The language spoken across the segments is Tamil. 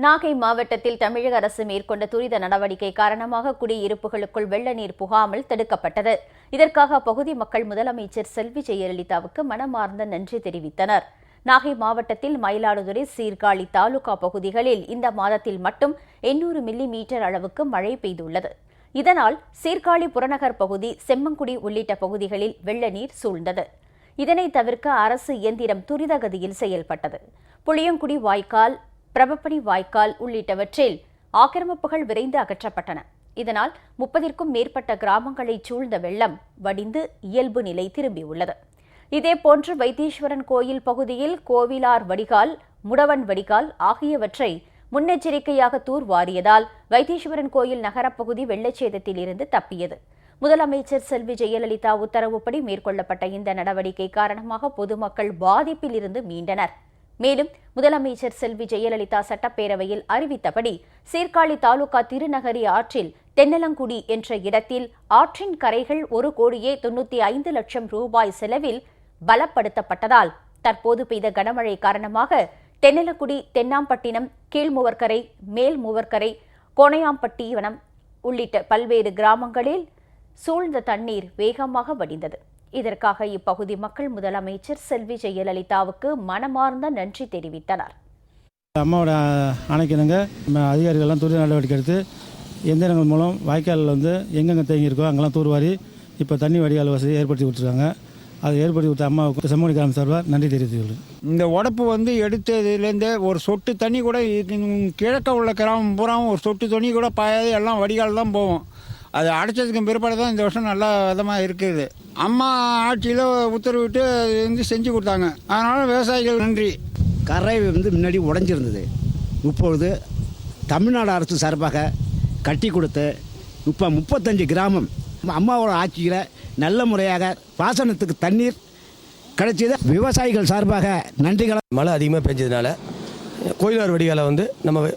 நாகை மாவட்டத்தில் தமிழக அரசு மேற்கொண்ட துரித நடவடிக்கை காரணமாக குடியிருப்புகளுக்குள் வெள்ள நீர் புகாமல் தடுக்கப்பட்டது. இதற்காக அப்பகுதி மக்கள் முதலமைச்சர் செல்வி ஜெயலலிதாவுக்கு மனமார்ந்த நன்றி தெரிவித்தனர். நாகை மாவட்டத்தில் மயிலாடுதுறை, சீர்காழி தாலுகா பகுதிகளில் இந்த மாதத்தில் மட்டும் 800 மில்லிமீட்டர் அளவுக்கு மழை பெய்துள்ளது. இதனால் சீர்காழி புறநகர் பகுதி, செம்மங்குடி உள்ளிட்ட பகுதிகளில் வெள்ள நீர் சூழ்ந்தது. இதனை தவிர்க்க அரசு இயந்திரம் துரிதகதியில் செயல்பட்டது. புளியங்குடி வாய்க்கால், பிரபப்பணி வாய்க்கால் உள்ளிட்டவற்றில் ஆக்கிரமிப்புகள் விரைந்து அகற்றப்பட்டன. இதனால் 30க்கும் மேற்பட்ட கிராமங்களை சூழ்ந்த வெள்ளம் வடிந்து இயல்பு நிலை திரும்பியுள்ளது. இதேபோன்று வைத்தீஸ்வரன் கோயில் பகுதியில் கோவிலார் வடிகால், முடவன் வடிகால் ஆகியவற்றை முன்னெச்சரிக்கையாக தூர்வாரியதால் வைத்தீஸ்வரன் கோயில் நகரப்பகுதி வெள்ளச்சேதத்தில் இருந்து தப்பியது. முதலமைச்சர் செல்வி ஜெயலலிதா உத்தரவுப்படி மேற்கொள்ளப்பட்ட இந்த நடவடிக்கை காரணமாக பொதுமக்கள் பாதிப்பில் இருந்து மீண்டனர். மேலும் முதலமைச்சர் செல்வி ஜெயலலிதா சட்டப்பேரவையில் அறிவித்தபடி சீர்காழி தாலுகா திருநகரி ஆற்றில் தென்னலங்குடி என்ற இடத்தில் ஆற்றின் கரைகள் 1,95,00,000 ரூபாய் செலவில் பலப்படுத்தப்பட்டதால் தற்போது பெய்த கனமழை காரணமாக தென்னலங்குடி, தென்னாம்பட்டினம், கீழ்மூவர்கரை, மேல்மூவர்கரை, கோணையாம்பட்டிவனம் உள்ளிட்ட பல்வேறு கிராமங்களில் சூழ்ந்த தண்ணீர் வேகமாக வடிந்தது. இதற்காக இப்பகுதி மக்கள் முதலமைச்சர் செல்வி ஜெயலலிதாவுக்கு மனமார்ந்த நன்றி தெரிவித்தனர். அம்மாவோட அணைக்கணுங்க அதிகாரிகள்லாம் துரித நடவடிக்கை எடுத்து எந்திரங்கள் மூலம் வாய்க்காலில் எங்கெங்கே தேங்கியிருக்கோ அங்கெல்லாம் தூர்வாரி இப்போ தண்ணி வடிகால் வசதி ஏற்படுத்தி கொடுத்துருக்காங்க. அதை ஏற்படுத்தி கொடுத்த அம்மாவுக்கு செம்மொழி கிராம சார்பாக நன்றி தெரிவித்துள்ளது. இந்த உடப்பு எடுத்ததுலேருந்தே ஒரு சொட்டு தண்ணி கூட கிழக்க உள்ள கிராமம் பூராவும் ஒரு சொட்டு தண்ணி கூட பாயாது, எல்லாம் வடிகால் தான் போகும். அது அடைச்சதுக்கு பிற்பாடு தான் இந்த வருஷம் நல்லா விதமாக இருக்குது. அம்மா ஆட்சியில் உத்தரவிட்டு செஞ்சு கொடுத்தாங்க. அதனால் விவசாயிகள் நன்றி. கரை முன்னாடி உடைஞ்சிருந்தது. இப்பொழுது தமிழ்நாடு அரசு சார்பாக கட்டி கொடுத்து இப்போ 35 கிராமம் அம்மாவோட ஆட்சியில் நல்ல முறையாக பாசனத்துக்கு தண்ணீர் கிடைச்சது. விவசாயிகள் சார்பாக நன்றிகளை. மழை அதிகமாக பெஞ்சதுனால கோயிலார் வடிகாலை நம்ம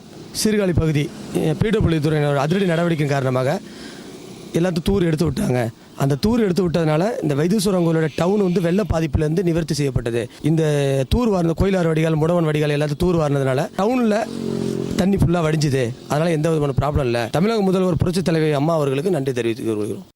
சீர்காழி பகுதி பிடபிள்யூ துறையினர் அதிரடி நடவடிக்கை காரணமாக எல்லாத்தையும் தூர் எடுத்து விட்டாங்க. அந்த தூர் எடுத்து விட்டதுனால இந்த வைத்தீஸ்வரன் கோயிலோட டவுன் வெள்ள பாதிப்புலேருந்து நிவர்த்தி செய்யப்பட்டது. இந்த தூர் வார்ந்த கோயிலார் வடிகால், முடவன் வடிகால் எல்லாத்தையும் தூர் வார்னதுனால டவுனில் தண்ணி ஃபுல்லாக வடிஞ்சுது. அதனால் எந்த விதமான ப்ராப்ளம் இல்லை. தமிழக முதல்வர் புரட்சித் தலைவி அம்மா அவர்களுக்கு நன்றி தெரிவித்துக் கொள்கிறோம்.